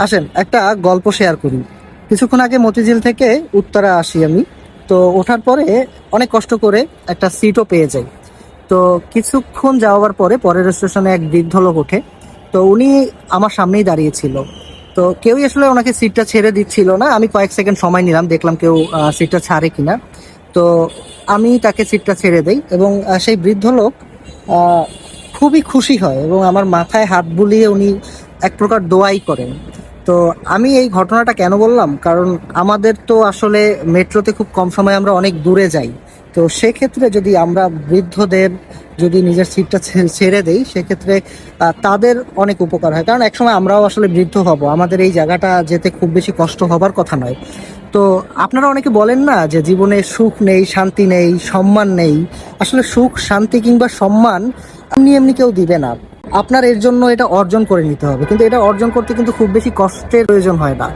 আসেন একটা গল্প শেয়ার করি। কিছুক্ষণ আগে মতিঝিল থেকে উত্তরা আসি আমি। তো ওঠার পরে অনেক কষ্ট করে একটা সিটও পেয়ে যাই। তো কিছুক্ষণ যাওয়ার পরে পরের স্টেশনে এক বৃদ্ধ লোক ওঠে। তো উনি আমার সামনেই দাঁড়িয়েছিল। তো কেউই আসলে ওনাকে সিটটা ছেড়ে দিচ্ছিল না। আমি কয়েক সেকেন্ড সময় নিলাম, দেখলাম কেউ সিটটা ছাড়ে কিনা। তো আমি তাকে সিটটা ছেড়ে দেই এবং সেই বৃদ্ধ লোক আহ, খুবই খুশি হয় এবং আমার মাথায় হাত বুলিয়ে উনি এক প্রকার দোয়াই করেন। তো আমি এই ঘটনাটা কেন বললাম, কারণ আমাদের তো আসলে মেট্রোতে খুব কম সময়ে আমরা অনেক দূরে যাই। তো সেক্ষেত্রে যদি আমরা বৃদ্ধদের যদি নিজের সিটটা ছেড়ে দেই, সেক্ষেত্রে তাদের অনেক উপকার হয়। কারণ একসময় আমরাও আসলে বৃদ্ধ হব, আমাদের এই জায়গাটা যেতে খুব বেশি কষ্ট হবার কথা নয়। তো আপনারা অনেকে বলেন না যে জীবনে সুখ নেই, শান্তি নেই, সম্মান নেই। আসলে সুখ, শান্তি কিংবা সম্মান এমনি এমনি কেউ দিবে না। আপনার এর জন্য এটা অর্জন করে নিতে হবে, কিন্তু এটা অর্জন করতে কিন্তু খুব বেশি কষ্টের প্রয়োজন হয় না।